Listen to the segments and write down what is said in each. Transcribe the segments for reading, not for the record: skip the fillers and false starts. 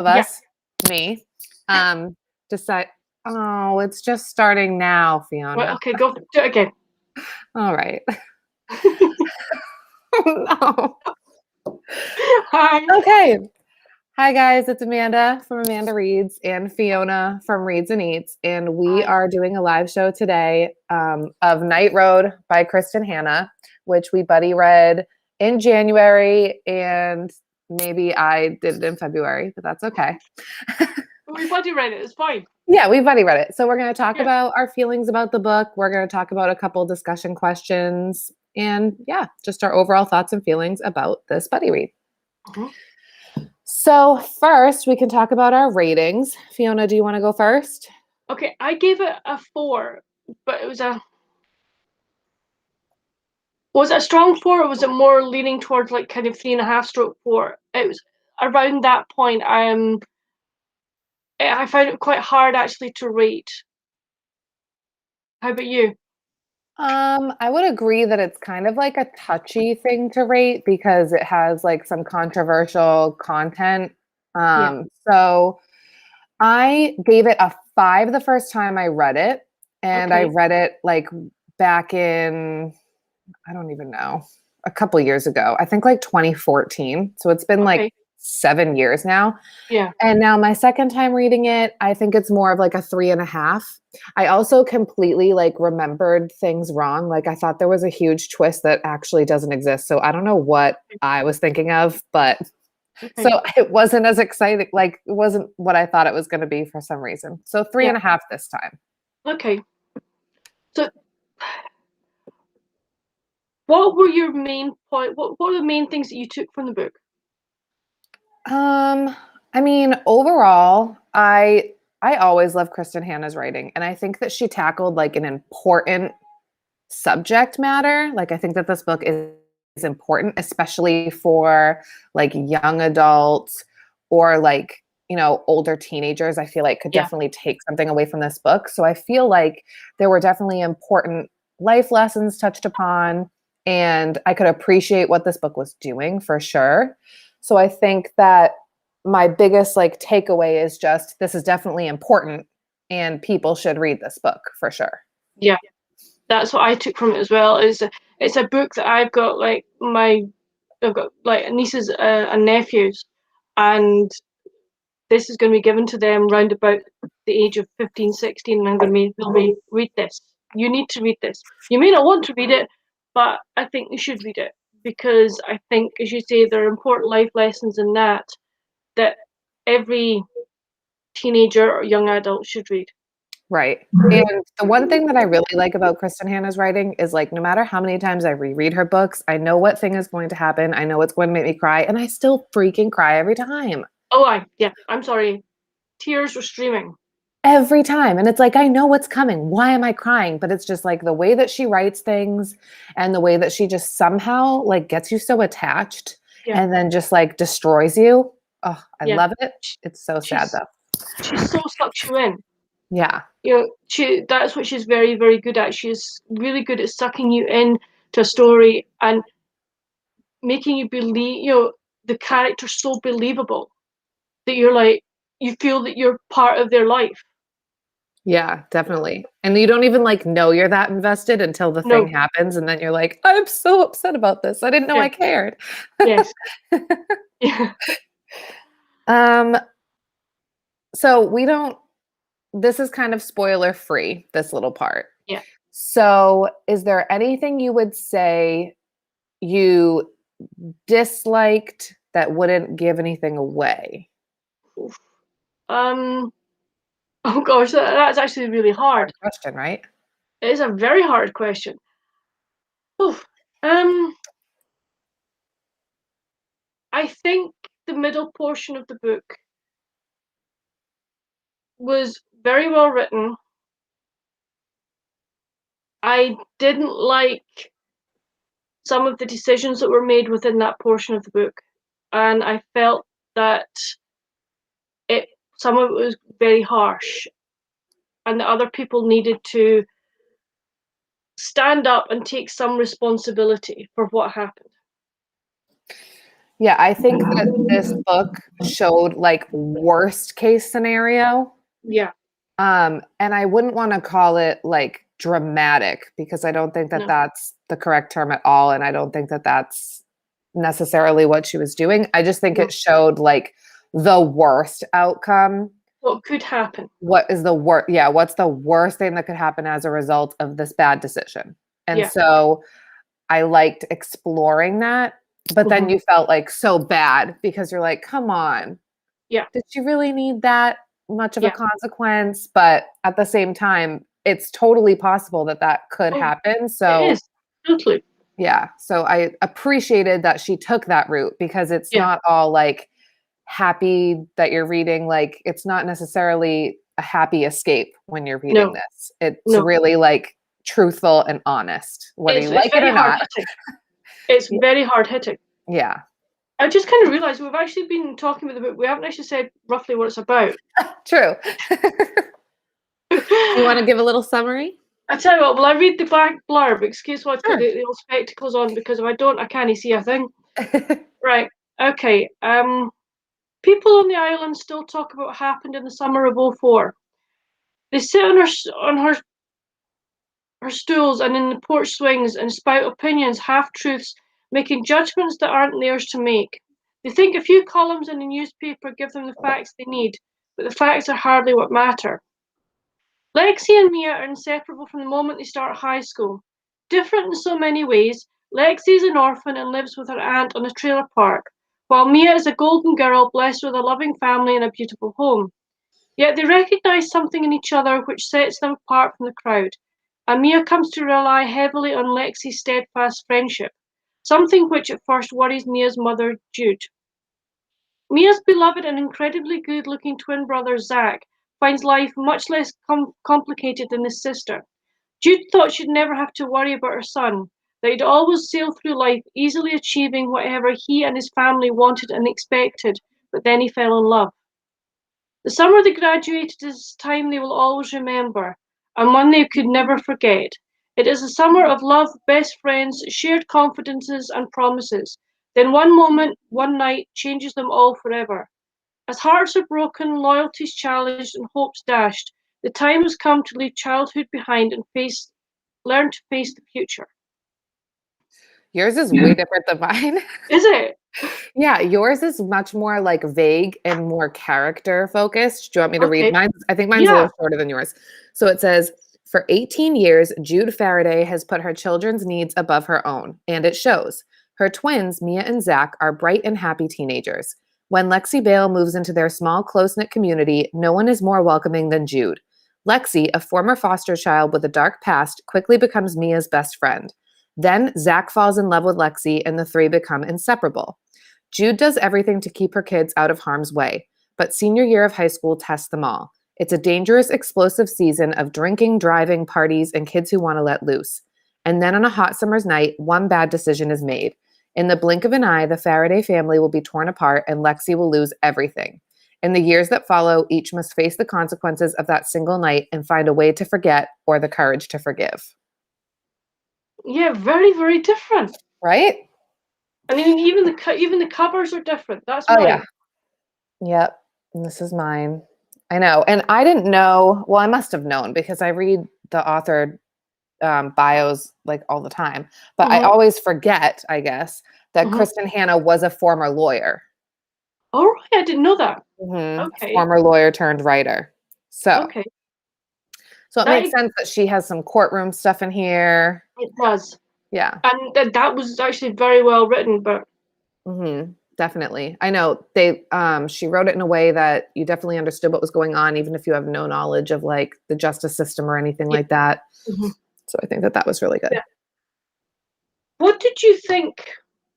Yeah. us, me, decide. Oh, it's just starting now, Fiona. Well, okay, go do it again. All right. No. Hi. Okay. Hi guys, it's Amanda from AmandaReads and Fiona from Reads and Eats, and we Hi. are doing a live show today of Night Road by Kristen Hanna, which we buddy read in January, and maybe I did it in February, but that's okay. We buddy read it. It's fine. Yeah, we've already read it. So we're going to talk Yeah. about our feelings about the book. We're going to talk about a couple discussion questions and just our overall thoughts and feelings about this buddy read. Mhm. So first we can talk about our ratings. Fiona, do you want to go first? Okay, I gave it a 4, but it was a strong 4, or was it more leaning towards like kind of 3.5 stroke 4? It was around that point. I found it quite hard actually to rate. How about you? I would agree that it's kind of like a touchy thing to rate because it has like some controversial content. Yeah. So I gave it a 5 the first time I read it, and I Okay. read it like back in, I don't even know, a couple years ago. I think like 2014. So it's been like Okay. 7 years now. Yeah. And now my second time reading it, I think it's more of like a 3.5. I also completely like remembered things wrong. Like I thought there was a huge twist that actually doesn't exist. So I don't know what I was thinking of, but Okay. so it wasn't as exciting. Like it wasn't what I thought it was going to be for some reason. So 3.5 this time. Okay. So, what were your main point? What were the main things that you took from the book? I mean, overall, I always love Kristen Hanna's writing, and I think that she tackled like an important subject matter. Like I think that this book is important, especially for like young adults or like, older teenagers. I feel like could Yeah. definitely take something away from this book. So I feel like there were definitely important life lessons touched upon, and I could appreciate what this book was doing for sure. So I think that my biggest like takeaway is just this is definitely important and people should read this book for sure. Yeah. That's what I took from it as well. It's a book that I've got like I've got like nieces and nephews, and this is going to be given to them round about the age of 15, 16, and I'm going to tell me, read this. You need to read this. You may not want to read it, but I think you should read it because I think, as you say, there are important life lessons in that every teenager or young adult should read. Right. And the one thing that I really like about Kristen Hanna's writing is like no matter how many times I reread her books, I know what thing is going to happen. I know it's going to make me cry, and I still freaking cry every time. Oh, I'm sorry. Tears were streaming. Every time. And it's like I know what's coming. Why am I crying? But it's just like the way that she writes things and the way that she just somehow like gets you so attached Yeah. and then just like destroys you. Oh, I Yeah. love it. It's so sad though. She so sucks you in. Yeah. That's what she's very, very good at. She's really good at sucking you in to a story and making you believe, the character's so believable that you're like, you feel that you're part of their life. Yeah, definitely. And you don't even like know you're that invested until the thing No. happens and then you're like, I'm so upset about this. I didn't know Yeah. I cared. Yes. Yeah. Um so this is kind of spoiler free, this little part. Yeah. So is there anything you would say you disliked that wouldn't give anything away? Oof. Oh gosh, that's actually really Hard hard. question, right? It is a very hard question. Oof. I think the middle portion of the book was very well written. I didn't like some of the decisions that were made within that portion of the book, and I felt that it some of it was very harsh, and that other people needed to stand up and take some responsibility for what happened. Yeah, I think that this book showed like worst case scenario. Yeah, And I wouldn't want to call it like dramatic because I don't think that no. that's the correct term at all. And I don't think that that's necessarily what she was doing. I just think No. it showed like the worst outcome. What could happen? What is the worst? Yeah, what's the worst thing that could happen as a result of this bad decision? And Yeah. so I liked exploring that. But then Hmm. you felt like so bad because you're like, come on, Yeah. did she really need that much of a Yeah. consequence? But at the same time, it's totally possible that that could Oh, happen. it So, is. Totally. yeah. So I appreciated that she took that route because it's Yeah. not all like happy that you're reading. Like, it's not necessarily a happy escape when you're reading No. this. It's No. really like truthful and honest, whether you It's like it very or hard not. hitting. It's very hard hitting. Yeah. I just kind of realised we've actually been talking about the book. We haven't actually said roughly what it's about. True. Do you want to give a little summary? I tell you what, will I read the back blurb? Excuse why I put Sure. the old spectacles on, because if I don't, I can't see a thing. Right. Okay. People on the island still talk about what happened in the summer of '04. They sit on her stools and in the porch swings and spout opinions, half truths, making judgments that aren't theirs to make. They think a few columns in the newspaper give them the facts they need, but the facts are hardly what matter. Lexi and Mia are inseparable from the moment they start high school. Different in so many ways, Lexi is an orphan and lives with her aunt on a trailer park, while Mia is a golden girl blessed with a loving family and a beautiful home. Yet they recognize something in each other which sets them apart from the crowd, and Mia comes to rely heavily on Lexi's steadfast friendship, something which at first worries Mia's mother, Jude. Mia's beloved and incredibly good-looking twin brother, Zach, finds life much less complicated than his sister. Jude thought she'd never have to worry about her son, that he'd always sail through life easily achieving whatever he and his family wanted and expected, but then he fell in love. The summer they graduated is a time they will always remember, and one they could never forget. It is a summer of love, best friends, shared confidences and promises. Then one moment, one night, changes them all forever. As hearts are broken, loyalties challenged, and hopes dashed, the time has come to leave childhood behind and learn to face the future. Yours is way different than mine. Is it? Yeah, yours is much more like vague and more character focused. Do you want me to read Okay. mine? I think mine's a Yeah. little shorter than yours. So it says, for 18 years, Jude Faraday has put her children's needs above her own, and it shows. Her twins, Mia and Zach, are bright and happy teenagers. When Lexi Bale moves into their small, close knit community, no one is more welcoming than Jude. Lexi, a former foster child with a dark past, quickly becomes Mia's best friend. Then Zach falls in love with Lexi, and the three become inseparable. Jude does everything to keep her kids out of harm's way, but senior year of high school tests them all. It's a dangerous, explosive season of drinking, driving, parties, and kids who want to let loose. And then on a hot summer's night, one bad decision is made. In the blink of an eye, the Faraday family will be torn apart and Lexi will lose everything. In the years that follow, each must face the consequences of that single night and find a way to forget or the courage to forgive. Yeah, very, very different. Right? I mean, even the covers are different. That's Oh, yeah. mine. Yep. And this is mine. I know. And I didn't know, well, I must have known because I read the author bios like all the time, but I Hmm. always forget, I guess, that Hmm. Kristen Hanna was a former lawyer. All right, I didn't know that. Okay, Former lawyer turned writer. So, okay, so it that makes sense that she has some courtroom stuff in here. it does, Yeah. and that was actually very well written. But Definitely. I know she wrote it in a way that you definitely understood what was going on, even if you have no knowledge of like the justice system or anything yeah, like that. mhm, So I think that that was really good. yeah. What did you think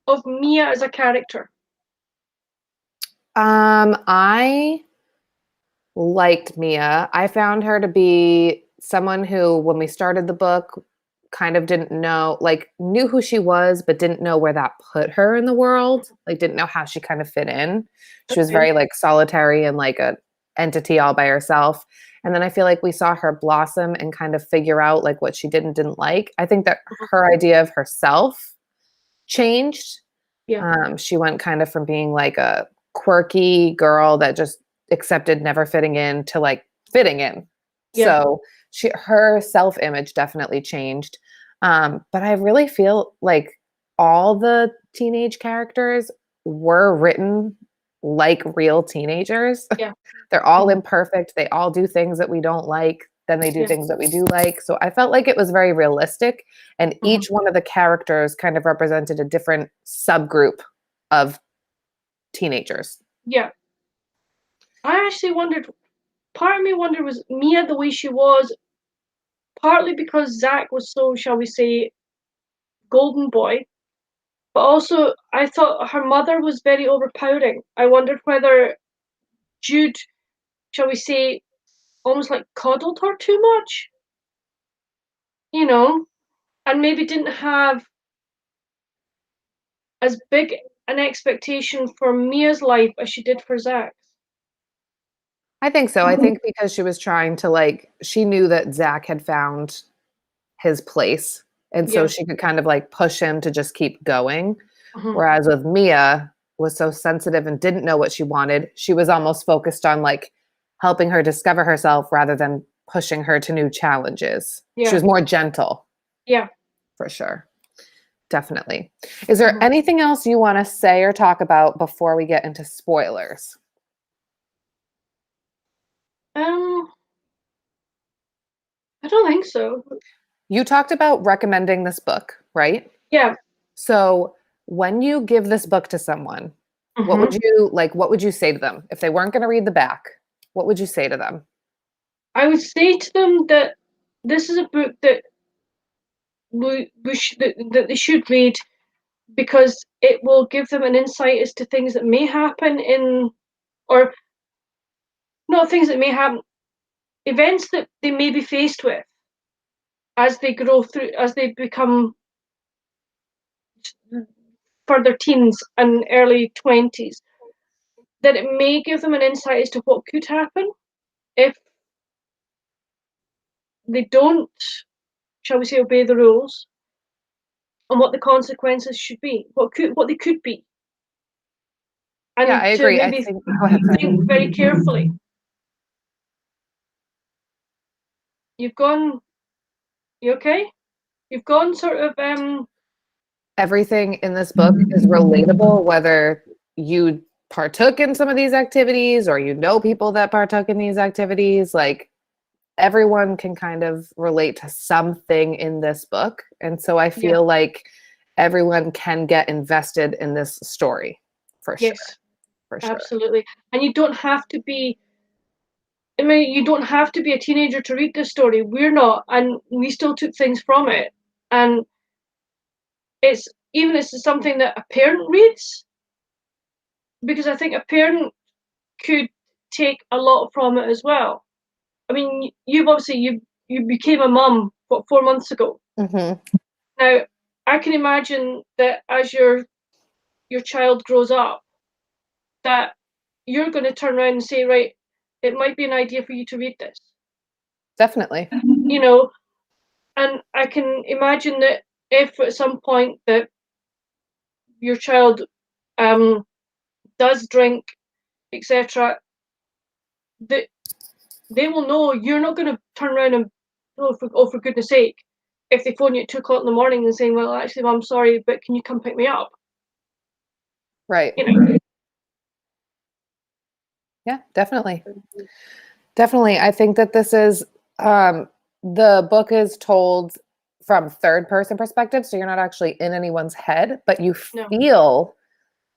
of Mia as a character? I liked Mia. I found her to be someone who, when we started the book, kind of didn't know, like, knew who she was, but didn't know where that put her in the world. Like, didn't know how she kind of fit in. She was Okay, very like solitary and like a entity all by herself. And then I feel like we saw her blossom and kind of figure out like what she did and didn't like. I think that mhm, her idea of herself changed. Yeah. She went kind of from being like a quirky girl that just accepted never fitting in to like fitting in. Yeah. So her self-image definitely changed. But I really feel like all the teenage characters were written like real teenagers. Yeah. They're all Mhm. imperfect. They all do things that we don't like. Then they do Yeah. things that we do like. So I felt like it was very realistic. And Mhm. each one of the characters kind of represented a different subgroup of teenagers. Yeah. I actually wondered. Part of me wondered, was Mia the way she was, partly because Zach was so, shall we say, golden boy, but also I thought her mother was very overpowering. I wondered whether Jude, shall we say, almost like coddled her too much, you know, and maybe didn't have as big an expectation for Mia's life as she did for Zach's. I think so. I think because she was trying to like, she knew that Zach had found his place. And so Yeah. she could kind of like push him to just keep going. Mhm. Whereas with Mia was so sensitive and didn't know what she wanted, she was almost focused on like helping her discover herself rather than pushing her to new challenges. She Yeah. was more gentle Yeah. for sure. Definitely. Is there Mhm. anything else you want to say or talk about before we get into spoilers? Um, I don't think so. You talked about recommending this book, right? Yeah. So, when you give this book to someone, what would Mhm. you like what would you say to them if they weren't going to read the back? What would you say to them? I would say to them that this is a book that that they should read, because it will give them an insight as to things that may happen in, or not things that may happen, events that they may be faced with as they grow through, as they become further teens and early 20s, that it may give them an insight as to what could happen if they don't, shall we say, obey the rules, and what the consequences should be, what they could be, Yeah, and I to agree. I maybe think go ahead, sorry. think very carefully. You've gone, you okay? You've gone sort of Everything in this book is relatable whether you partook in some of these activities or you know people that partook in these activities, like everyone can kind of relate to something in this book. And so I yeah, feel like everyone can get invested in this story for sure. yes, For sure. absolutely. And you don't have to be, I mean, you don't have to be a teenager to read this story. We're not, and we still took things from it. And it's, even this is something that a parent reads, because I think a parent could take a lot from it as well. I mean, you've obviously you became a mum, what, 4 months ago. Hmm. Now, I can imagine that as your child grows up, that you're going to turn around and say, right, it might be an idea for you to read this, Definitely. you know. And I can imagine that if at some point that your child um does drink, etc., that they will know you're not going to turn around and, oh, for goodness sake, if they phone you at 2 o'clock in the morning and saying, well, actually, Mum, sorry, but can you come pick me up? Right. You know. Yeah, definitely. Definitely. I think that this is the book is told from third person perspective, so you're not actually in anyone's head, but you No. feel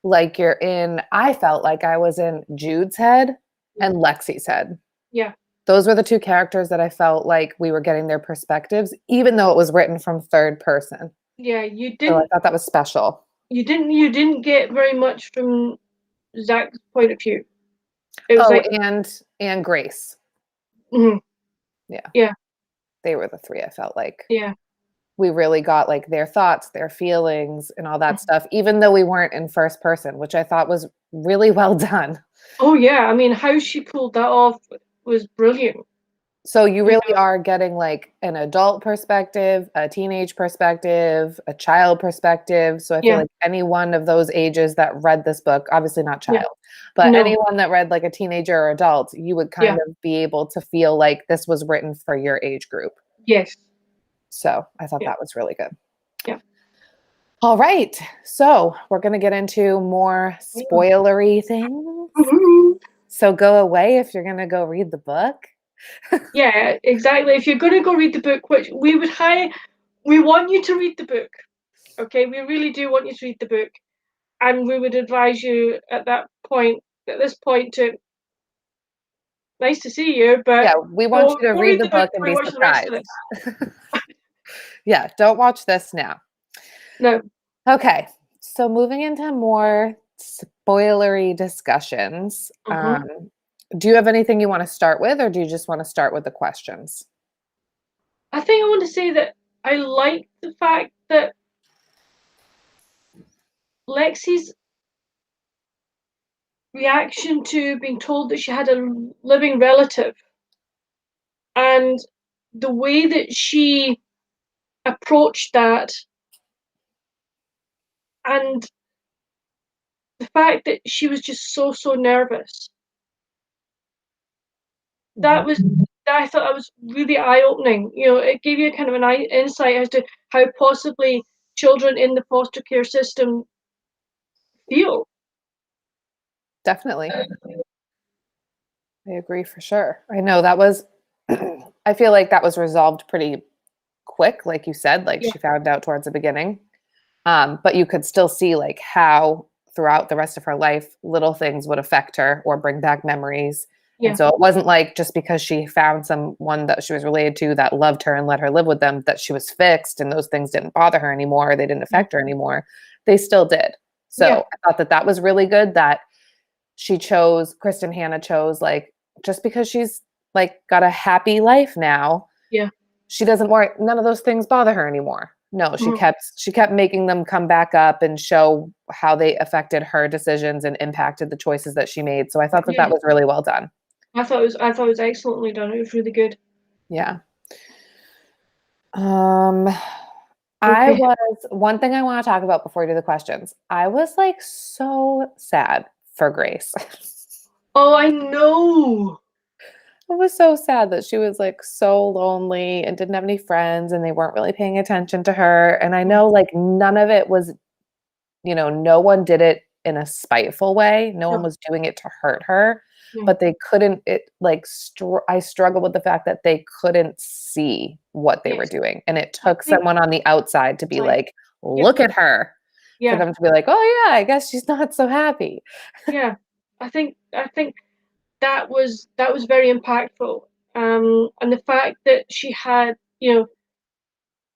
like you're in I felt like I was in Jude's head and Lexi's head. Yeah. Those were the two characters that I felt like we were getting their perspectives, even though it was written from third person. Yeah. You So I didn't. thought that was special. You didn't. You didn't get very much from Zach's point of view. It was Oh, like, and Grace. mhm, Yeah, yeah, they were the three I felt like. yeah. We really got like their thoughts, their feelings, and all that Mhm. stuff, even though we weren't in first person, which I thought was really well done. Oh yeah. I mean, how she pulled that off was brilliant. So you You really are getting like an adult perspective, a teenage perspective, a child perspective. So I feel Yeah, like any one of those ages that read this book, obviously not yeah, child, but no, anyone that read like a teenager or adult, you would kind yeah, of be able to feel like this was written for your age group. yes, So I thought yeah, that was really good. yeah. All right. So we're going to get into more spoilery things. Mhm. So go away if you're going to go read the book. Yeah, exactly. If you're going to go read the book, which we want you to read the book. Okay, we really do want you to read the book, and we would advise you at this point, to nice to see you, Yeah, but we want go you to go read read the the book book and before you be watch the rest of surprised. this. Yeah, don't watch this now. No. Okay, so moving into more spoilery discussions. Hmm. Do you have anything you want to start with, or do you just want to start with the questions? I think I want to say that I like the fact that Lexi's reaction to being told that she had a living relative, and the way that she approached that, and the fact that she was just so nervous. Mhm. That was I thought that was really eye opening. You know, it gave you kind of an insight as to how possibly children in the foster care system feel. Definitely. I agree for sure. I know that was, I feel like that was resolved pretty quick, like you said, like Yeah, she found out towards the beginning. But you could still see like how throughout the rest of her life, little things would affect her or bring back memories. And yeah, so it wasn't like just because she found someone that she was related to that loved her and let her live with them that she was fixed and those things didn't bother her anymore. They didn't affect her anymore. They still did. yeah, So I thought that that was really good that Kristen Hannah chose like just because she's like got a happy life now, yeah. she doesn't worry, none of those things bother her anymore. No, Mhm. she kept making them come back up and show how they affected her decisions and impacted the choices that she made. So I thought that Yeah, that was really well done. I thought it was excellently done. It was really good. Yeah. Um I Okay. was one thing I want to talk about before we do the questions. I was like so sad for Grace. Oh, I know. It was so sad that she was like so lonely and didn't have any friends and they weren't really paying attention to her. And I Mm, know like none of it was, no one did it in a spiteful way. No one no, was doing it to hurt her, no. but they couldn't it like I struggle with the fact that they couldn't see what they were Yes, doing. And it I took think someone on the outside to be like like, yeah, "Look at her." For yeah, them to be like, "Oh yeah, I guess she's not so happy." yeah. I think that was very impactful. And the fact that she had,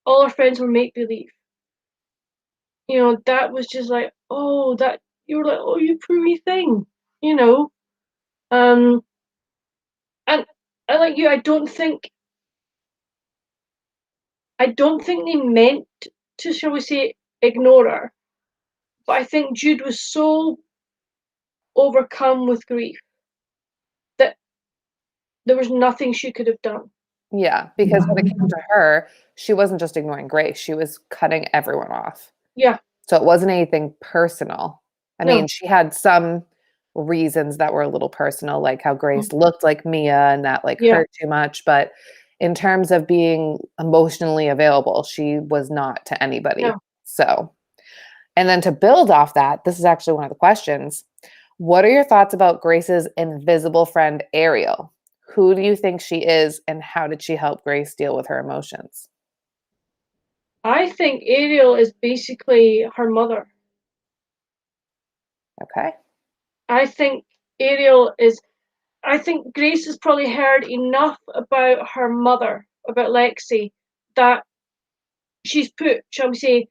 all her friends were make believe. That was just like, oh, that you were like, oh, you poor wee thing, you know. Um, and I like you. I don't think they meant to, shall we say, ignore her. But I think Jude was so overcome with grief that there was nothing she could have done. Yeah, because when it came to her, she wasn't just ignoring Grace, she was cutting everyone off. Yeah, So it wasn't anything personal. I mean, no, she had some reasons that were a little personal, like how mm, Grace looked like Mia and that like yeah, hurt too much. But in terms of being emotionally available, she was not to anybody. no. So, and then to build off that, this is actually one of the questions. What are your thoughts about Grace's invisible friend, Ariel? Who do you think she is, and how did she help Grace deal with her emotions? I think Ariel is basically her mother. Okay. I think Ariel is. I think Grace has probably heard enough about her mother, about Lexi, that she's put, shall we say,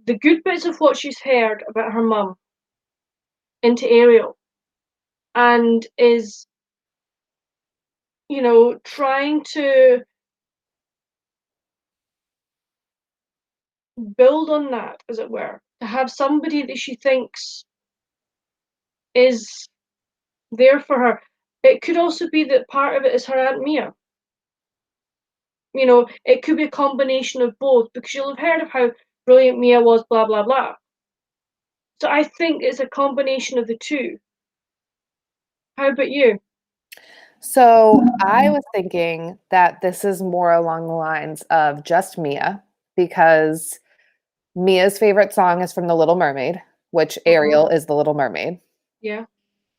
the good bits of what she's heard about her mum into Ariel, and is, trying to build on that, as it were, to have somebody that she thinks is there for her. It could also be that part of it is her Aunt Mia. You know, it could be a combination of both, because you'll have heard of how brilliant Mia was, blah, blah, blah. So I think it's a combination of the two. How about you? So I was thinking that this is more along the lines of just Mia, because Mia's favorite song is from The Little Mermaid, which Uh-huh. Ariel is the Little Mermaid. Yeah.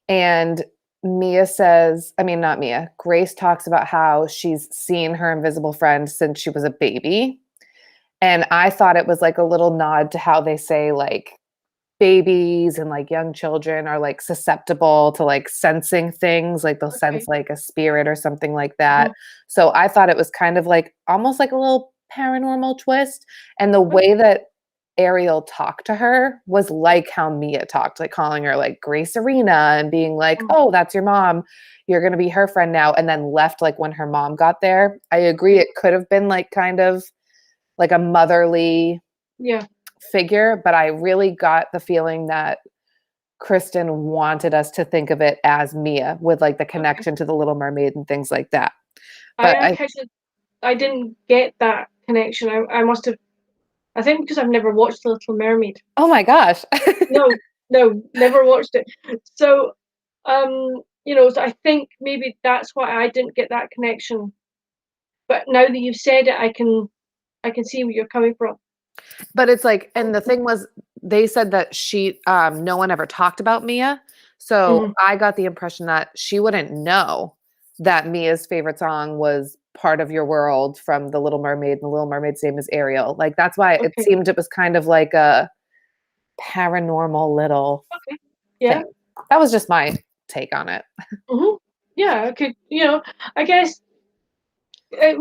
And Mia says, I mean, not Mia, Grace talks about how she's seen her invisible friend since she was a baby. And I thought it was like a little nod to how they say, like, babies and like young children are like susceptible to like sensing things, like they'll sense Okay. like a spirit or something like that. Uh-huh. So I thought it was kind of like almost like a little paranormal twist. And the way Okay. that Ariel talked to her was like how Mia talked, like calling her like Grace Arena and being like, Mm. oh, that's your mom. You're going to be her friend now. And then left like when her mom got there. I agree. Okay. It could have been like kind of like a motherly Yeah. figure, but I really got the feeling that Kristen wanted us to think of it as Mia with like the Okay. connection to the Little Mermaid and things like that. I But actually I didn't get that connection. I must have. I think because I've never watched The Little Mermaid. oh my gosh. No, no, never watched it. So, so I think maybe that's why I didn't get that connection. But now that you've said it, I can see where you're coming from. But it's like, and the thing was, they said that no one ever talked about Mia. So Hmm. I got the impression that she wouldn't know that Mia's favorite song was Part of Your World from The Little Mermaid, and The Little Mermaid's name is Ariel. Like, that's why it Okay. seemed it was kind of like a paranormal little Okay. Yeah. thing. That was just my take on it. Hmm. Yeah. I could. I guess it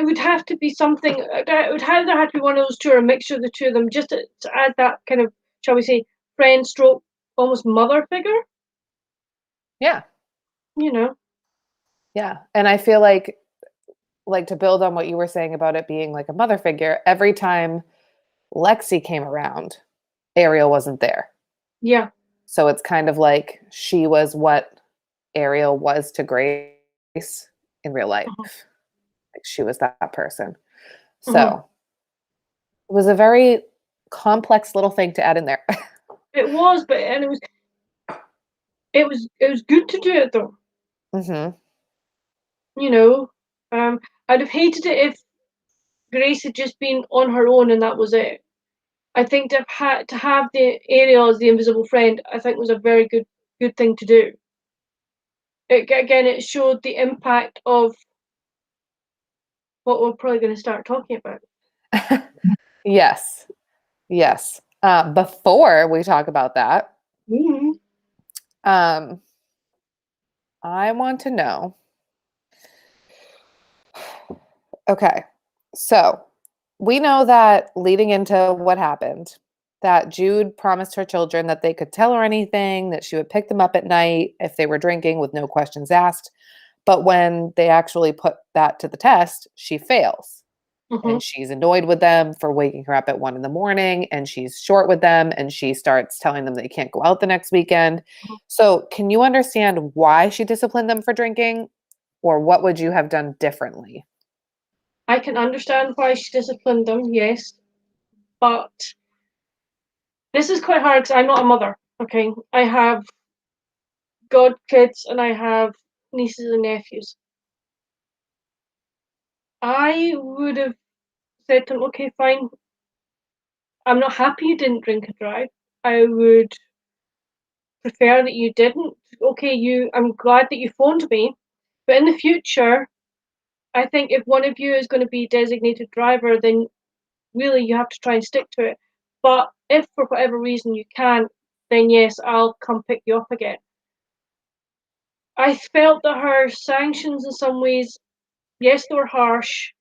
would have to be something. It would either have to be one of those two, or a mixture of the two of them, just to add that kind of, shall we say, friend stroke, almost mother figure. Yeah. You know. Yeah. And I feel like to build on what you were saying about it being like a mother figure, every time Lexi came around, Ariel wasn't there. Yeah. So it's kind of like she was what Ariel was to Grace in real life. Hmm. Like she was that person. Hmm. So it was a very complex little thing to add in there. It was, but and it was good to do it though. hmm You know, I'd have hated it if Grace had just been on her own and that was it. I think to have the Ariel as the invisible friend, I think was a very good thing to do. It showed the impact of what we're probably going to start talking about. yes. Yes. Before we talk about that, Mm-hmm. um, I want to know. Okay. So we know that leading into what happened, that Jude promised her children that they could tell her anything, that she would pick them up at night if they were drinking with no questions asked. But when they actually put that to the test, she fails. Mm-hmm. And she's annoyed with them for waking her up at 1 in the morning. And she's short with them. And she starts telling them they can't go out the next weekend. So, can you understand why she disciplined them for drinking? Or what would you have done differently? I can understand why she disciplined them, yes, but this is quite hard because I'm not a mother. Okay, I have godkids and I have nieces and nephews. I would have said to them, okay, fine. I'm not happy you didn't drink and drive. I would prefer that you didn't. Okay, I'm glad that you phoned me, but in the future, I think if one of you is going to be designated driver, then really you have to try and stick to it. But if for whatever reason you can't, then yes, I'll come pick you up again. I felt that her sanctions in some ways, yes, they were harsh,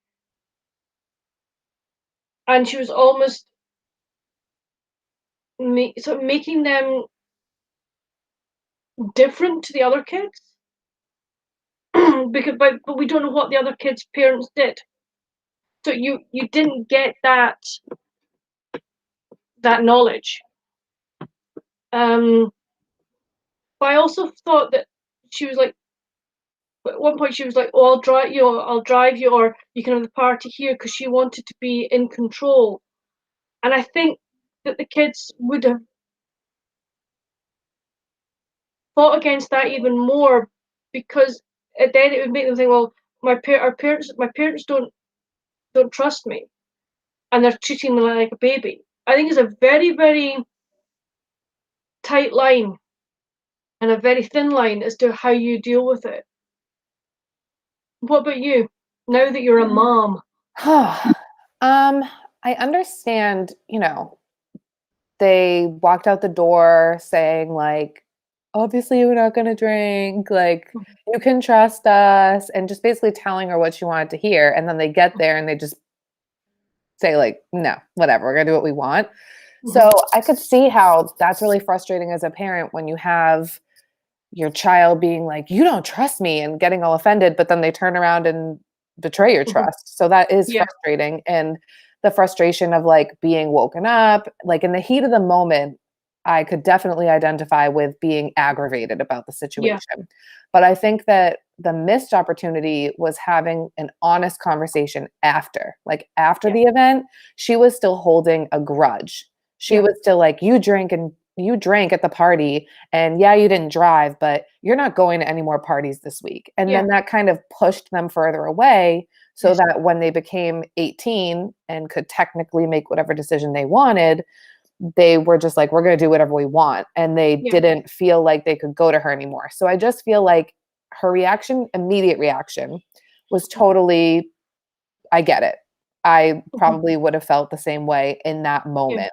and she was almost sort of making them different to the other kids. But we don't know what the other kids' parents did. So you didn't get that knowledge. But I also thought that she was like But at one point she was like, "Oh, I'll drive you, or you can have the party here," because she wanted to be in control. And I think that the kids would have fought against that even more, because then it would make them think, well, my parents don't trust me, and they're treating me like a baby. I think it's a very, very tight line and a very thin line as to how you deal with it. What about you? Now that you're a mom. I understand, they walked out the door saying like, obviously we're not going to drink, like you can trust us, and just basically telling her what she wanted to hear. And then they get there and they just say like, no, whatever, we're going to do what we want. So I could see how that's really frustrating as a parent when you have your child being like, you don't trust me, and getting all offended, but then they turn around and betray your trust. So that is Yeah, frustrating. And the frustration of like being woken up, like in the heat of the moment, I could definitely identify with being aggravated about the yeah, situation. But I think that the missed opportunity was having an honest conversation after. Like after yeah, the event, she was still holding a grudge. She yeah, was still like, you drank at the party, and yeah, you didn't drive, but you're not going to any more parties this week. And yeah, then that kind of pushed them further away, so yes, that when they became 18 and could technically make whatever decision they wanted, they were just like, we're going to do whatever we want. And they yeah, didn't feel like they could go to her anymore. So I just feel like her immediate reaction, was totally, I get it. I probably would have felt the same way in that yeah, moment, yeah,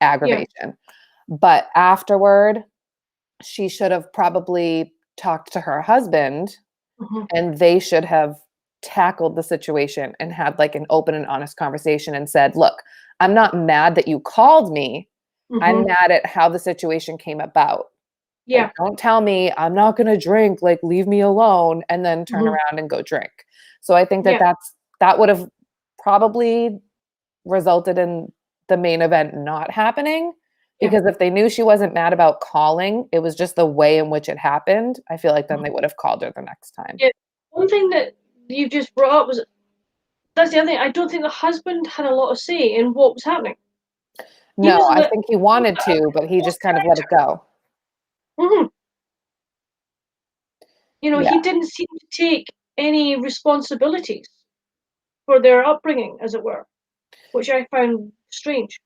aggravation. But afterward, she should have probably talked to her husband, mhm, and they should have tackled the situation and had like an open and honest conversation and said, look, I'm not mad that you called me. I'm mhm, mad at how the situation came about. Like, yeah, don't tell me I'm not going to drink, like, leave me alone, and then turn mhm, around and go drink. So I think that yeah, that would have probably resulted in the main event not happening, yeah, because if they knew she wasn't mad about calling, it was just the way in which it happened, I feel like then mhm, they would have called her the next time. yeah. One thing that you just brought up was, that's the other thing. I don't think the husband had a lot of say in what was happening. He No, was I the think he wanted to, but he most just kind of let it character. go. Mhm. Yeah. He didn't seem to take any responsibilities for their upbringing, as it were, which I found strange.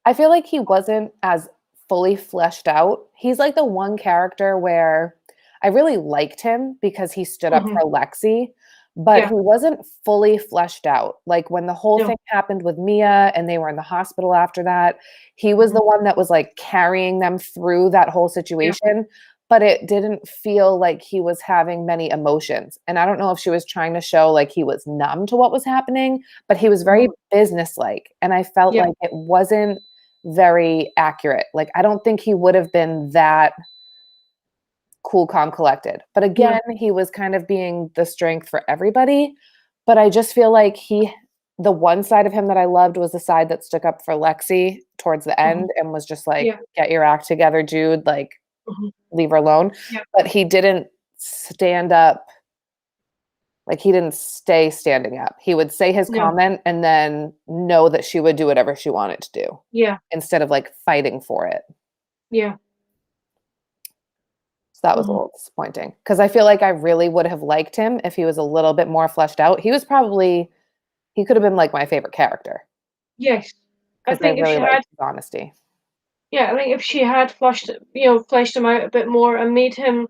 I feel like he wasn't as fully fleshed out. He's like the one character where I really liked him because he stood up Mhm. for Lexi, but Yeah. he wasn't fully fleshed out. Like when the whole No. thing happened with Mia and they were in the hospital after that, he was Mhm. the one that was like carrying them through that whole Yeah. situation, but it didn't feel like he was having many emotions. And I don't know if she was trying to show like he was numb to what was happening, but he was very Mhm. businesslike. And I felt Yeah. like it wasn't very accurate. Like, I don't think he would have been that cool, calm, collected. But No. again, he was kind of being the strength for everybody. But I just feel like the one side of him that I loved was the side that stuck up for Lexi towards the Mhm. end and was just like, Yeah. get your act together, Jude. Like, Mhm. leave her alone. Yeah. But he didn't stand up. Like, he didn't stay standing up. He would say his No. comment and then know that she would do whatever she wanted to do, Yeah. instead of like fighting for it. Yeah. So that was a Mhm. little disappointing, because I feel like I really would have liked him if he was a little bit more fleshed out. He could have been like my favorite character, Yes. I because I think if really she liked had, his honesty. yeah, I think if she had fleshed him out a bit more and made him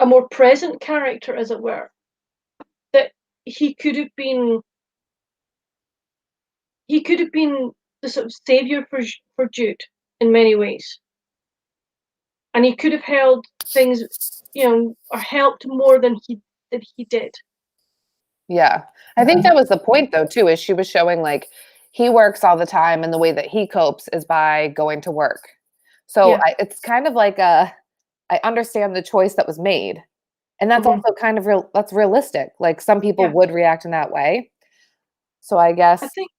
a more present character, as it were, that he could have been, he could have been the sort of savior for Jude in many ways, and he could have held things, or helped more than he did. Yeah. I think that was the point though too, is she was showing like he works all the time and the way that he copes is by going to work. So Yeah. it's kind of like I understand the choice that was made. And that's Hmm. also kind of that's realistic. Like some people Yeah. would react in that way. So I I guess, think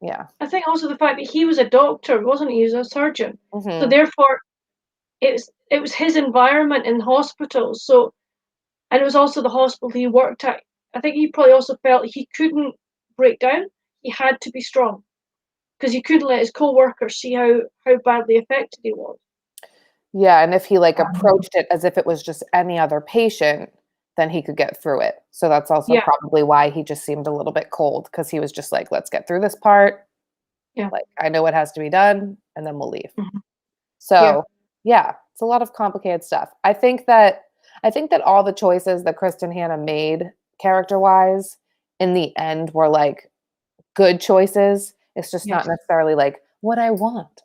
yeah. I think also the fact that he was a doctor, wasn't he? He was a surgeon, so Hmm. therefore it was his environment in hospitals. So And it was also the hospital he worked at. I think he probably also felt he couldn't break down. He had to be strong because he couldn't let his co-workers see how badly affected he was. Yeah, and if he like approached it as if it was just any other patient, then he could get through it. So that's also Yeah, probably why he just seemed a little bit cold, because he was just like, let's get through this part. yeah, Like, I know what has to be done, and then we'll leave. mhm, yeah. So, yeah, it's a lot of complicated stuff. I think that all the choices that Kristen Hanna made character-wise in the end were like good choices. It's just not Yes. necessarily like what I want,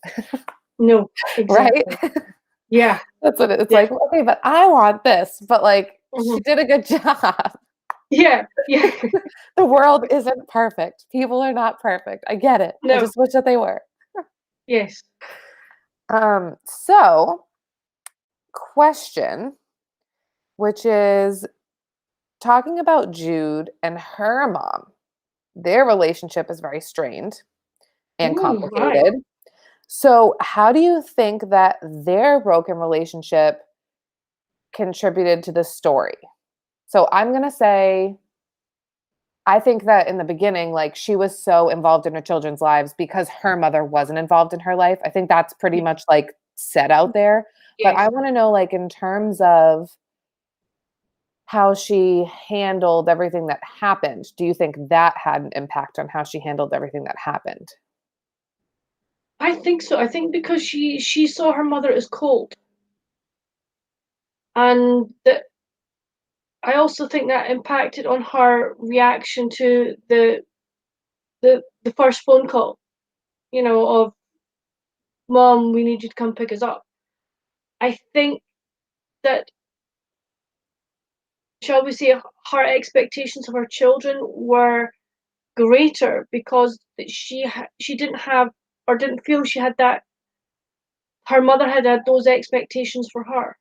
No, right? exactly. Yeah, That's what it's yeah. like, okay, but I want this, but like she Mhm. did a good job. Yeah, yeah. The world isn't perfect. People are not perfect. I get it. I No, just wish that they were. yes. So question, which is talking about Jude and her mom. Their relationship is very strained and Ooh, right. complicated. So, how do you think that their broken relationship contributed to the story? So, I'm going to say, I think that in the beginning, like she was so involved in her children's lives because her mother wasn't involved in her life. I think that's pretty Yes, much like set out there. But I yes. want to know, like, in terms of how she handled everything that happened, do you think that had an impact on how she handled everything that happened? I think so. I think because she saw her mother as cold, and that I also think that impacted on her reaction to the first phone call. Of mom, we need you to come pick us up. I think that, shall we say, her expectations of her children were greater because she didn't have or didn't feel she had that. Her mother had those expectations for her,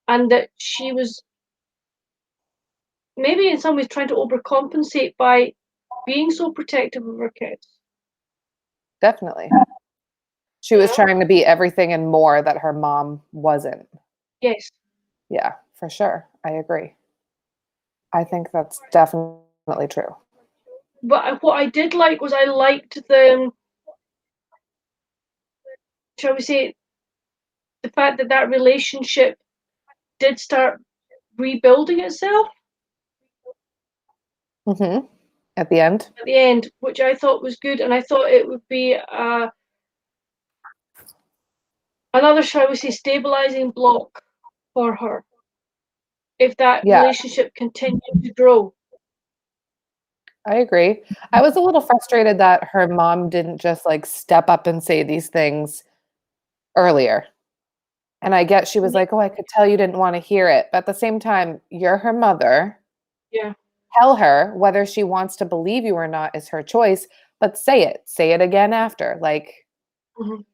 and that she was maybe in some ways trying to overcompensate by being so protective of her kids. Definitely. She You was know? trying to be everything and more that her mom wasn't. Yes. Yeah, for sure. I agree. I think that's definitely true. But what I did like was I liked the, shall we say, the fact that that relationship did start rebuilding itself Mhm. At the end? at the end, which I thought was good, and I thought it would be another, shall we say, stabilizing block for her if that Yeah, relationship continued to grow. I agree. I was a little frustrated that her mom didn't just, like, step up and say these things earlier. And I get she was like, "Oh, I could tell you didn't wanna hear it," but at the same time, you're her mother. Yeah. Tell her whether she wants to believe you or not is her choice, but say it. Say it again after, like,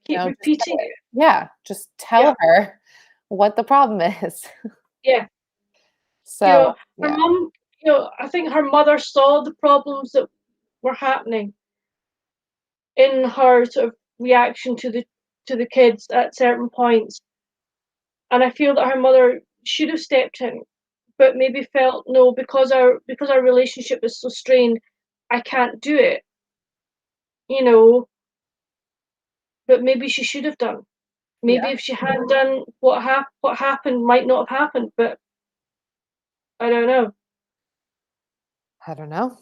Keep just say repeating it. it. Yeah, just Yeah. tell her what the problem is. Yeah. You So, know, her yeah, mum, I think her mother saw the problems that were happening in her sort of reaction to the kids at certain points. And I feel that her mother should have stepped in, but maybe felt no, because our relationship is so strained, I can't do it, you know, but maybe she should have done. Maybe yeah, if she had done what happened might not have happened, but I don't know. I don't know,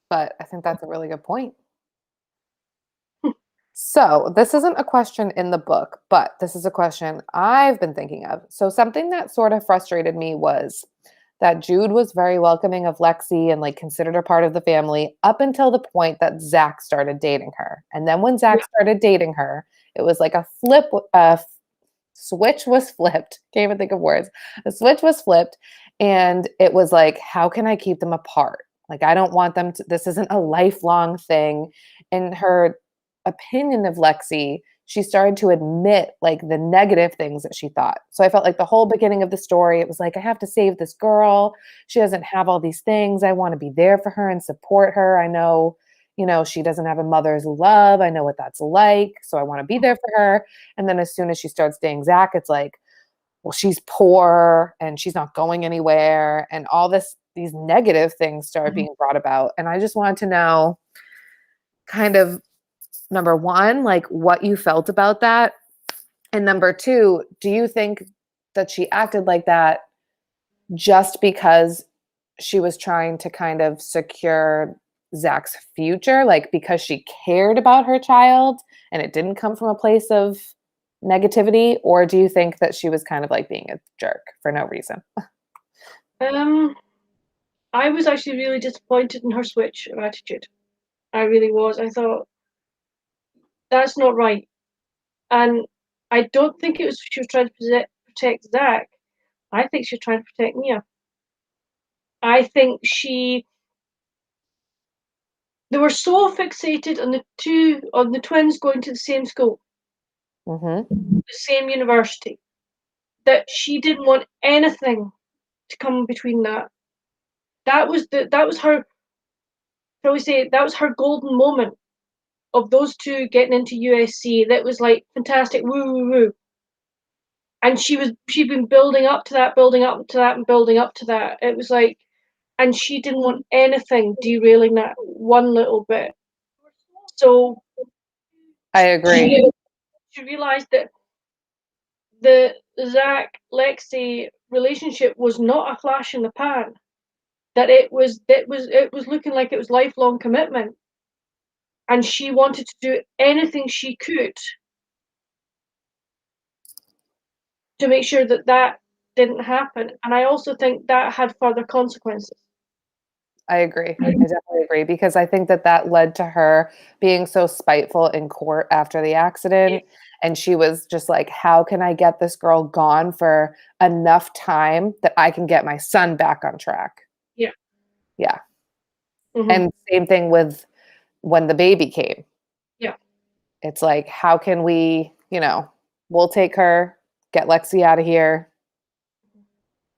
but I think that's a really good point. So, this isn't a question in the book, but this is a question I've been thinking of. So, something that sort of frustrated me was that Jude was very welcoming of Lexi and like considered her part of the family up until the point that Zach started dating her. And then when Zach Yeah. started dating her, it was like a switch was flipped. Can't even think of words. The switch was flipped, and it was like, how can I keep them apart? Like, I don't want them to, this isn't a lifelong thing. In her opinion of Lexi, she started to admit like the negative things that she thought. So I felt like the whole beginning of the story, it was like, I have to save this girl. She doesn't have all these things. I want to be there for her and support her. I know, she doesn't have a mother's love. I know what that's like. So I want to be there for her. And then as soon as she starts dating Zach, it's like, well, she's poor and she's not going anywhere, and all these negative things started being brought about. And I just wanted to know kind of, number one, like what you felt about that. And number two, do you think that she acted like that just because she was trying to kind of secure Zach's future, like because she cared about her child and it didn't come from a place of negativity? Or do you think that she was kind of like being a jerk for no reason? I was actually really disappointed in her switch of attitude. I really was. I thought that's not right, and I don't think it was she was trying to protect Zach. I think she was trying to protect Mia. I think they were so fixated on the twins going to the same school, the same university, that she didn't want anything to come between that. That was her. Shall we say that was her golden moment of those two getting into USC. That was like fantastic, woo woo woo. And she'd been building up to that, building up to that, and building up to that. It was like, and she didn't want anything derailing that one little bit. So I agree. she realized that the Zach Lexi relationship was not a flash in the pan. That it was looking like it was lifelong commitment, and she wanted to do anything she could to make sure that that didn't happen. And I also think that had further consequences. I agree. I definitely agree, because I think that that led to her being so spiteful in court after the accident. And she was just like, how can I get this girl gone for enough time that I can get my son back on track? Yeah. Yeah. Mm-hmm. And same thing with when the baby came. Yeah. It's like, how can we, we'll take her, get Lexi out of here.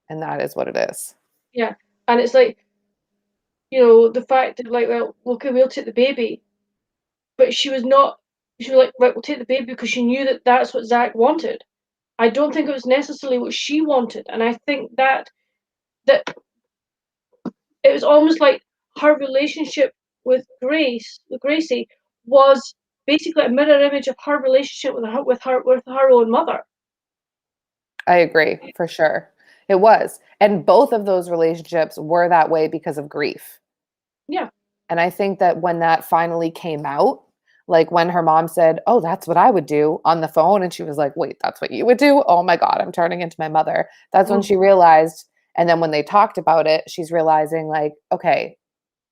And that is what it is. Yeah. And it's like, the fact that like, well, okay, we'll take the baby, but she was like, right, we'll take the baby because she knew that that's what Zach wanted. I don't think it was necessarily what she wanted, and I think that it was almost like her relationship with Gracie, was basically a mirror image of her relationship with her own mother. I agree, for sure. It was. And both of those relationships were that way because of grief. Yeah. And I think that when that finally came out, like when her mom said, "Oh, that's what I would do," on the phone, and she was like, "Wait, that's what you would do? Oh my God, I'm turning into my mother." That's when she realized. And then when they talked about it, she's realizing, like, okay,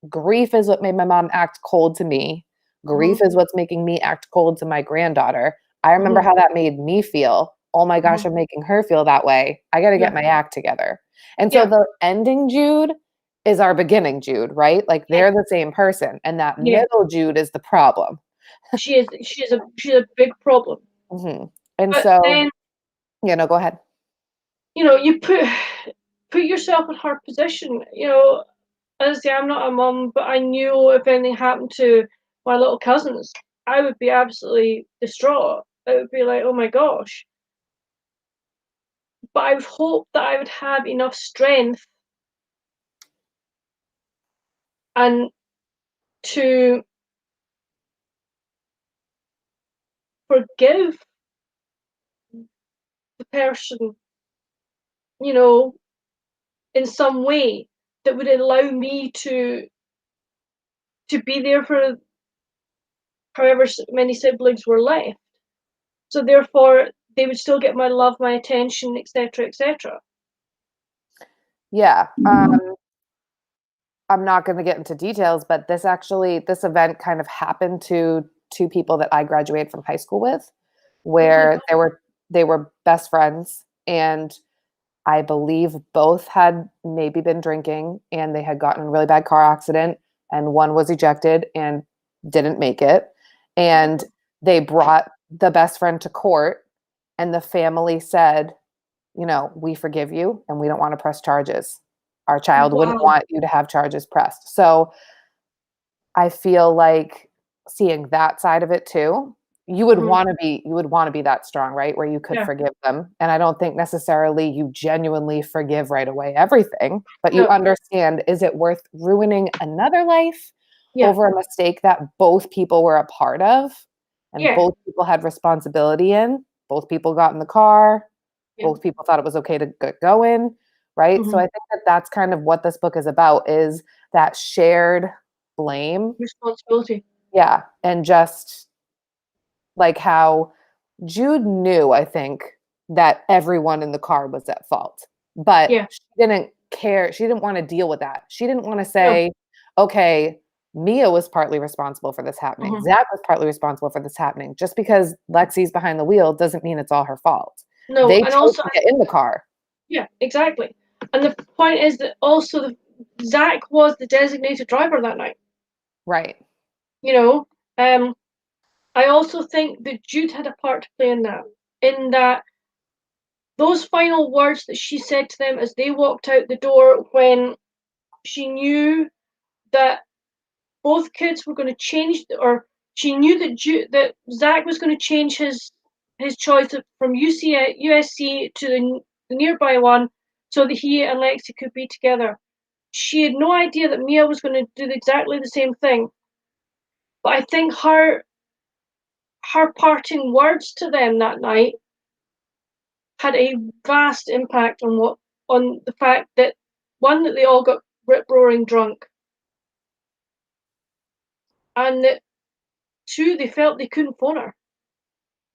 grief is what made my mom act cold to me. Grief is what's making me act cold to my granddaughter. I remember how that made me feel. Oh my gosh, I'm making her feel that way. I got to get my act together. And so the ending Jude is our beginning Jude, right? Like they're the same person. And that middle Jude is the problem. She's a big problem. Mm-hmm. And But so, then, go ahead. you put yourself in her position. As I say, I'm not a mum, but I knew if anything happened to my little cousins, I would be absolutely distraught. It would be like, oh my gosh. But I would hope that I would have enough strength and to forgive the person, you know, in some way that would allow me to be there for however many siblings were left. So therefore, they would still get my love, my attention, etc., etc. Yeah. I'm not going to get into details, but this event kind of happened to two people that I graduated from high school with, where they were best friends, and I believe both had maybe been drinking, and they had gotten in a really bad car accident, and one was ejected and didn't make it. And they brought the best friend to court, and the family said, we forgive you and we don't want to press charges. Our child wouldn't Wow. want you to have charges pressed. So I feel like seeing that side of it too, you would Mhm. want to be that strong, right? Where you could Yeah. forgive them. And I don't think necessarily you genuinely forgive right away everything, but you No. understand, is it worth ruining another life Yeah. over a mistake that both people were a part of and Yeah. both people had responsibility in? Both people got in the car, Yeah. both people thought it was okay to get going, right? So I Mhm. think that that's kind of what this book is about, is that shared blame. Responsibility. Yeah, and just like how Jude knew, I think, that everyone in the car was at fault, but Yeah. she didn't care. She didn't want to deal with that. She didn't want to No. say, okay, Mia was partly responsible for this happening. Mhm. Zach was partly responsible for this happening. Just because Lexi's behind the wheel doesn't mean it's all her fault. No. They And chose also, to get in the car. yeah, exactly. And the point is that also Zach was the designated driver that night. Right. You know, I also think that Jude had a part to play in that. In that, those final words that she said to them as they walked out the door, when she knew that both kids were going to change, or she knew that Zach was going to change his choice from USC to the nearby one, so that he and Lexi could be together. She had no idea that Mia was going to do exactly the same thing. But I think her parting words to them that night had a vast impact on the fact that, one, that they all got rip roaring drunk, and that, two, they felt they couldn't phone her.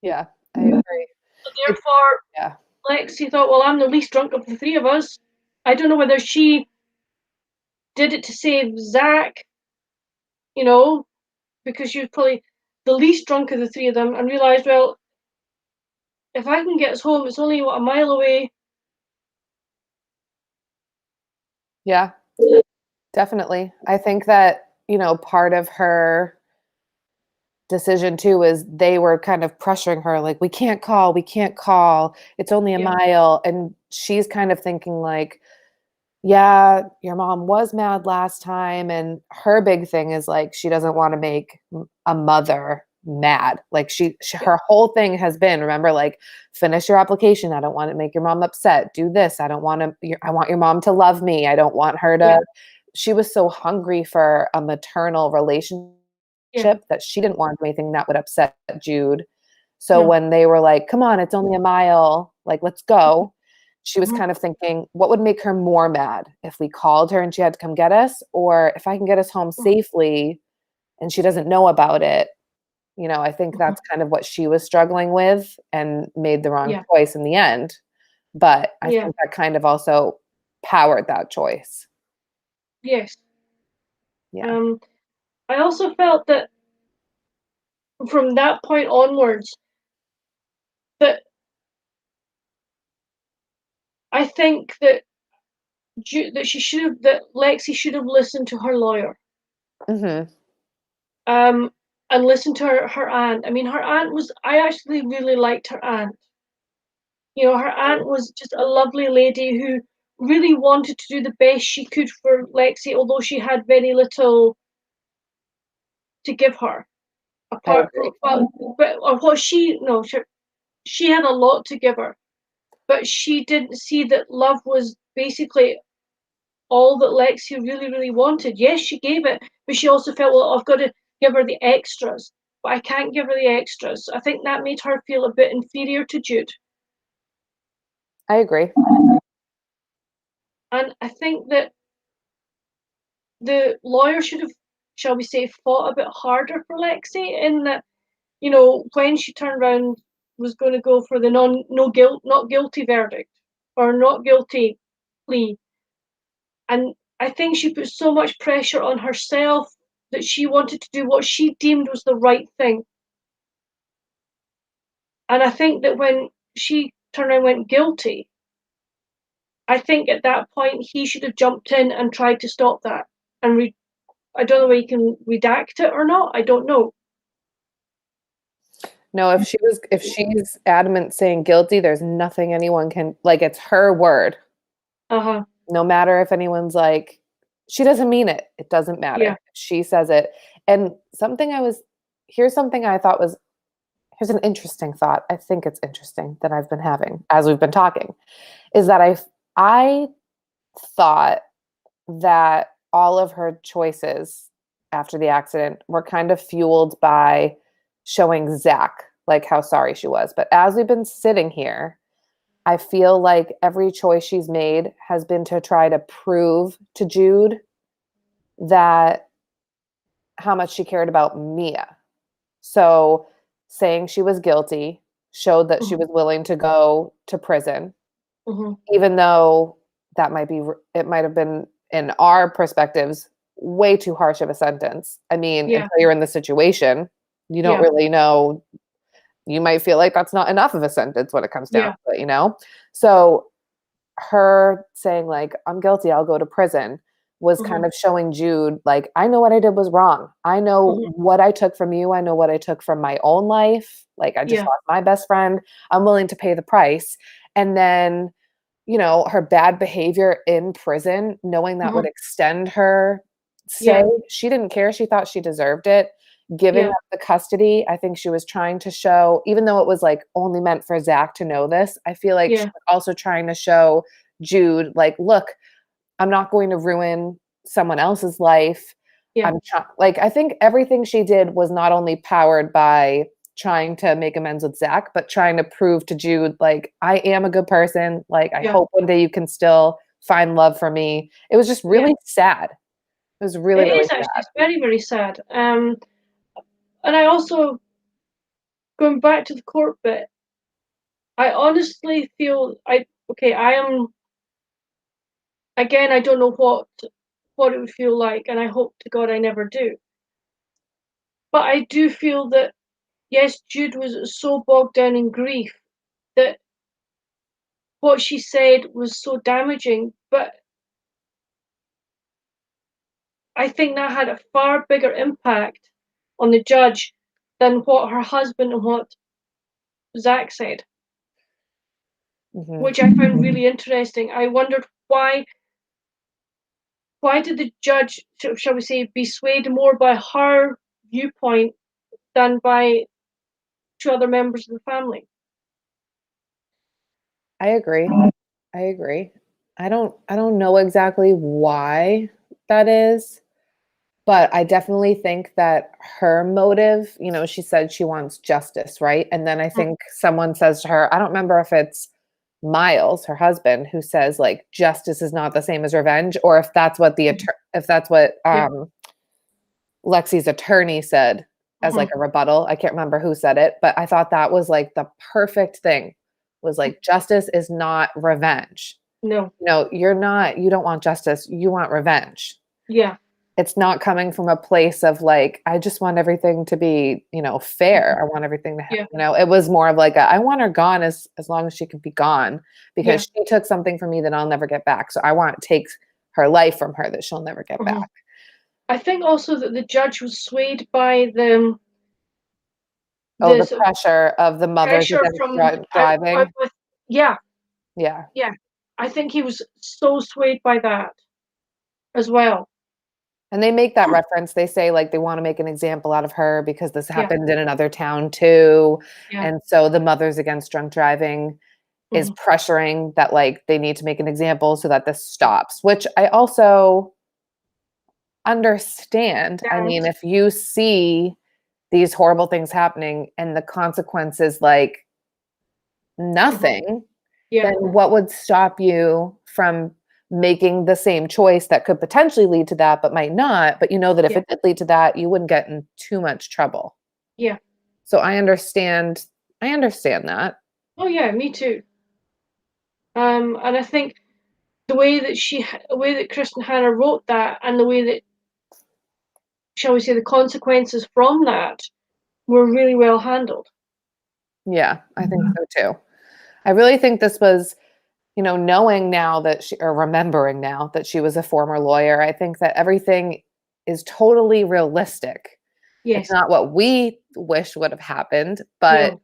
Yeah, I agree. So It's, therefore, yeah. Lexi thought, well, I'm the least drunk of the three of us. I don't know whether she did it to save Zach, you know, because she was probably the least drunk of the three of them, and realised, well, if I can get us home, it's only, what, a mile away. Yeah, definitely. I think that, part of her decision too is they were kind of pressuring her, like, we can't call, it's only a Yeah, mile. And she's kind of thinking like, yeah, your mom was mad last time. And her big thing is like, she doesn't want to make a mother mad. Like yeah, her whole thing has been, remember, like, finish your application, I don't want to make your mom upset, do this, I want your mom to love me, I don't want her yeah, to. She was so hungry for a maternal relationship yeah. that she didn't want anything that would upset Jude. So No. when they were like, come on, it's only a mile, like, let's go, she was Mhm. kind of thinking, what would make her more mad, if we called her and she had to come get us, or if I can get us home Mhm. safely and she doesn't know about it. I think Mhm. that's kind of what she was struggling with and made the wrong Yeah, choice in the end. But I yeah, think that kind of also powered that choice. yes. Yeah. Um, I also felt that from that point onwards, that I think that that Lexi should have listened to her lawyer, Hmm. um, and listened to her aunt. I mean, her aunt was, I actually really liked her aunt. Her aunt was just a lovely lady who really wanted to do the best she could for Lexi, although she had very little to give her. I Apart agree. from, but or what she no, she had a lot to give her, but she didn't see that love was basically all that Lexi really, really wanted. Yes, she gave it, but she also felt, well, I've got to give her the extras, but I can't give her the extras. I think that made her feel a bit inferior to Jude. I agree. And I think that the lawyer should have, shall we say, fought a bit harder for Lexi, in that, when she turned around, was going to go for the not guilty verdict, or not guilty plea. And I think she put so much pressure on herself that she wanted to do what she deemed was the right thing. And I think that when she turned around and went guilty, I think at that point he should have jumped in and tried to stop that. And I don't know whether you can redact it or not. I don't know. No, if she's adamant saying guilty, there's nothing anyone can, like, it's her word. Uh huh. No matter if anyone's like, she doesn't mean it. It doesn't Yeah. matter. She says it. And here's something I thought was here's an interesting thought. I think it's interesting that I've been having as we've been talking, is that I thought that all of her choices after the accident were kind of fueled by showing Zach like how sorry she was. But as we've been sitting here, I feel like every choice she's made has been to try to prove to Jude that how much she cared about Mia. So saying she was guilty showed that she Mhm. was willing to go to prison, Mhm. even though it might have been, in our perspectives, way too harsh of a sentence. I mean, Yeah. until you're in the situation, you don't Yeah. really know. You might feel like that's not enough of a sentence when it comes down Yeah. to it, you know? So her saying like, I'm guilty, I'll go to prison, was kind Mhm. of showing Jude like, I know what I did was wrong. I know Mhm. what I took from you. I know what I took from my own life. Like I just Yeah. lost my best friend. I'm willing to pay the price. And then, you know, her bad behavior in prison, knowing that would Mhm. extend her stay, Yeah. she didn't care. She thought she deserved it. Giving Yeah. up the custody, I think she was trying to show, even though it was like only meant for Zach to know this, I feel like she Yeah. was also trying to show Jude, like, look, I'm not going to ruin someone else's life. Yeah. Like, I think everything she did was not only powered by trying to make amends with Zach, but trying to prove to Jude, like, I am a good person. Like, I Yeah. hope one day you can still find love for me. It was just Yeah. really sad. It was really, It really is actually. sad. It's very, very sad. And I also, going back to the court bit, I honestly feel okay. I am, again. I don't know what it would feel like, and I hope to God I never do. But I do feel that yes, Jude was so bogged down in grief that what she said was so damaging. But I think that had a far bigger impact on the judge than what her husband and what Zach said, Mhm. which I found really interesting. I wondered why did the judge, shall we say, be swayed more by her viewpoint than by two other members of the family? I agree. I agree. I don't know exactly why that is, but I definitely think that her motive, you know, she said she wants justice, right? And then I Mm, think someone says to her, I don't remember if it's Miles, her husband, who says like justice is not the same as revenge, or if that's what mhm. if that's what Yeah. Lexi's attorney said as Mhm. like a rebuttal. I can't remember who said it, but I thought that was like the perfect thing. Was like justice is not revenge. No. No, you don't want justice, you want revenge. Yeah. It's not coming from a place of like, I just want everything to be, you know, Mhm. fair. I want everything to Yeah. you know, it was more of like I want her gone as long as she can be gone because Yeah. she took something from me that I'll never get back. So I want to take her life from her that she'll never get Mhm. back. I think also that the judge was swayed by the Oh, the sort of pressure of the mothers pressure against from driving. with yeah, Yeah. yeah. I think he was so swayed by that as well. And they make that reference. They say, like, they wanna make an example out of her because this Yeah. happened in another town too, Yeah. and so the Mothers Against Drunk Driving is Mhm. pressuring that, like, they need to make an example so that this stops, which I also understand. I And mean, if you see these horrible things happening and the consequences, like, mhm. nothing, Yeah. then what would stop you from making the same choice that could potentially lead to that, but might not? But you know that if Yeah. it did lead to that, you wouldn't get in too much trouble. Yeah. So I understand that. Oh yeah, me too. And I think the way that Kristen Hanna wrote that, and the way that, shall we say, the consequences from that were really well handled. Yeah, I think so too. I really think this was, you know, knowing now that or remembering now that she was a former lawyer, I think that everything is totally realistic. It's Yes. not what we wish would have happened, but No.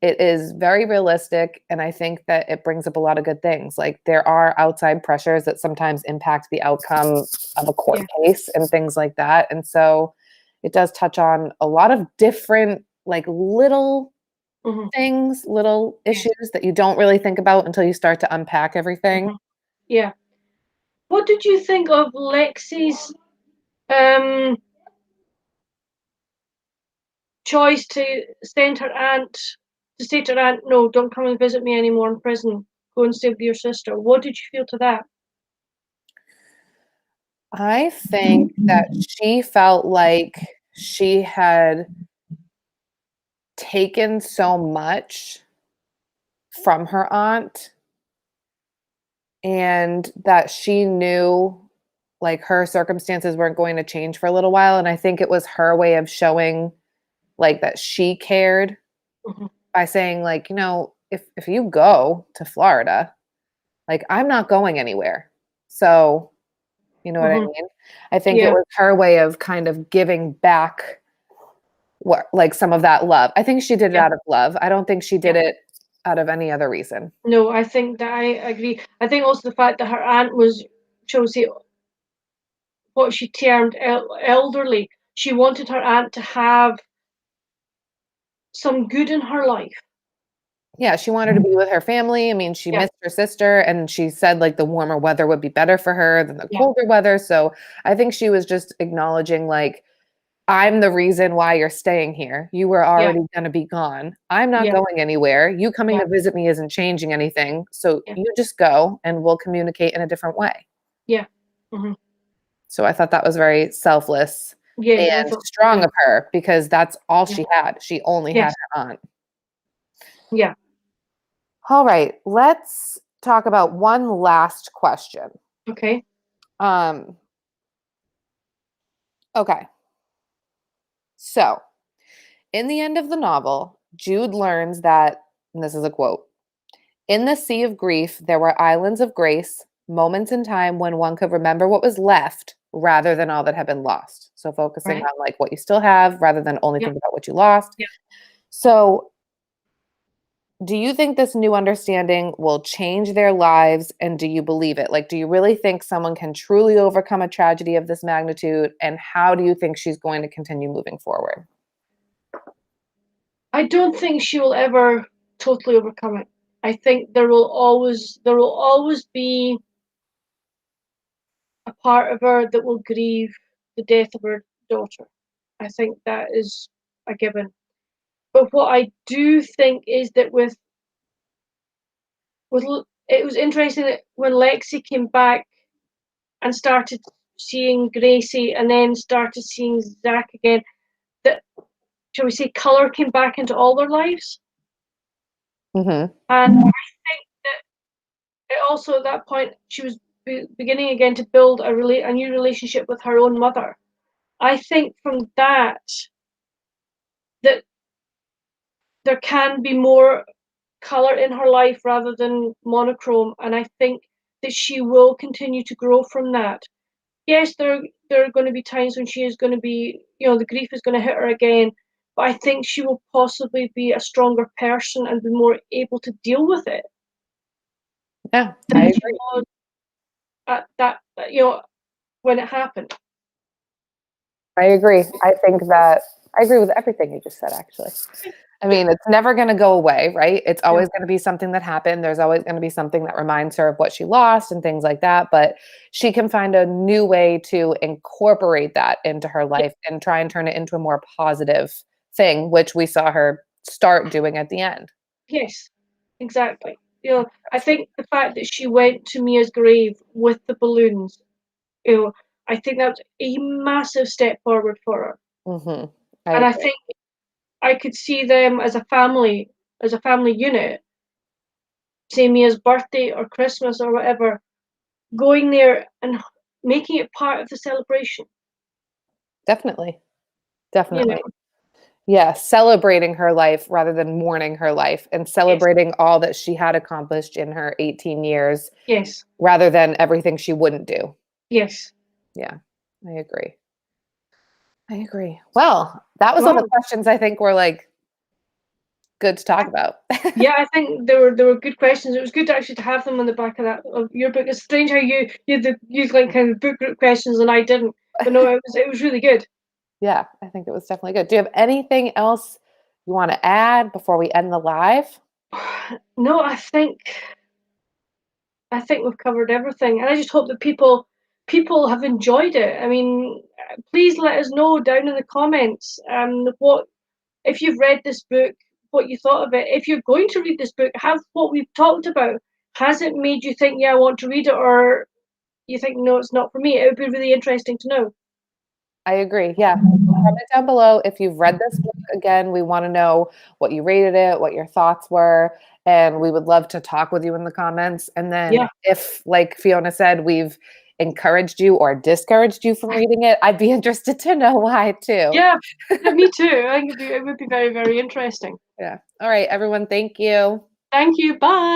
it is very realistic, and I think that it brings up a lot of good things. Like, there are outside pressures that sometimes impact the outcome of a court Yeah. case and things like that, and so it does touch on a lot of different, like, little things, little issues that you don't really think about until you start to unpack everything. Yeah. What did you think of Lexi's choice to send her aunt to say to her aunt, "No, don't come and visit me anymore in prison. Go and stay with your sister." What did you feel to that? I think that she felt like she had taken so much from her aunt and that she knew like her circumstances weren't going to change for a little while. And I think it was her way of showing like that she cared Mhm. by saying, like, if you go to Florida, like I'm not going anywhere. So, you know what I Mhm. mean? I think it Yeah. was her way of kind of giving back what like some of that love. I think she did it Yeah. out of love. I don't think she did Yeah. it out of any other reason. No, I think that I agree. I think also the fact that her aunt was, shall we say, what she termed elderly. She wanted her aunt to have some good in her life. Yeah, she wanted to be with her family. I mean, she Yeah. missed her sister and she said like the warmer weather would be better for her than the Yeah. colder weather. So I think she was just acknowledging like I'm the reason why you're staying here. You were Yeah. already going to be gone. I'm not Yeah. going anywhere. You coming Yeah. to visit me isn't changing anything. So Yeah. you just go and we'll communicate in a different way. Yeah. Mhm. So I thought that was very selfless Yes, I and thought so strong too. of her because that's all Yeah. she had. She only had Yes. her aunt. Yeah. All right, let's talk about one last question. Okay. Um, okay. So, in the end of the novel, Jude learns that, and this is a quote, in the sea of grief, there were islands of grace, moments in time when one could remember what was left rather than all that had been lost. So, focusing Right. on like what you still have rather than only Yeah. think about what you lost. Yeah. So, do you think this new understanding will change their lives and do you believe it? Like, do you really think someone can truly overcome a tragedy of this magnitude? And how do you think she's going to continue moving forward? I don't think she will ever totally overcome it. I think there will always be a part of her that will grieve the death of her daughter. I think that is a given. But what I do think is that it was interesting that when Lexi came back and started seeing Gracie and then started seeing Zach again, that, shall we say, color came back into all their lives. Mm-hmm. And I think that it also at that point she was beginning again to build a new relationship with her own mother. I think from that there can be more color in her life rather than monochrome, and I think that she will continue to grow from that. Yes, there are going to be times when she is going to be, the grief is going to hit her again, but I think she will possibly be a stronger person and be more able to deal with it Yeah, I than she agree. was at that, when it happened. I agree. I agree with everything you just said, actually. I mean, it's never going to go away, right? It's No. always going to be something that happened. There's always going to be something that reminds her of what she lost and things like that. But she can find a new way to incorporate that into her life and try and turn it into a more positive thing, which we saw her start doing at the end. Yes, exactly. I think the fact that she went to Mia's grave with the balloons, you know, I think that was a massive step forward for her. Hmm. I And I agree. think I could see them as a family unit, say Mia's birthday or Christmas or whatever, going there and making it part of the celebration. Definitely. You know, Definitely. Yeah, celebrating her life rather than mourning her life and yes, celebrating all that she had accomplished in her 18 years yes, rather than everything she wouldn't do. yes. Yeah, I agree. I agree. Well, that was all the Wow. questions I think were like good to talk about. Yeah, I think there were good questions. It was good actually to have them on the back of your book. It's strange how you like kind of book group questions and I didn't, but no, it was really good. Yeah, I think it was definitely good. Do you have anything else you want to add before we end the live? No, I think we've covered everything, and I just hope that people have enjoyed it. I mean, please let us know down in the comments what if you've read this book, what you thought of it. If you're going to read this book, have what we've talked about. Has it made you think, yeah, I want to read it, or you think, no, it's not for me? It would be really interesting to know. I agree. Yeah. Comment down below if you've read this book. Again, we want to know what you rated it, what your thoughts were, and we would love to talk with you in the comments. And then Yeah, if, like Fiona said, we've encouraged you or discouraged you from reading it, I'd be interested to know why too. yeah, yeah, me too. I think it would be very, very interesting. Yeah. All right, everyone. Thank you. Thank you. Bye.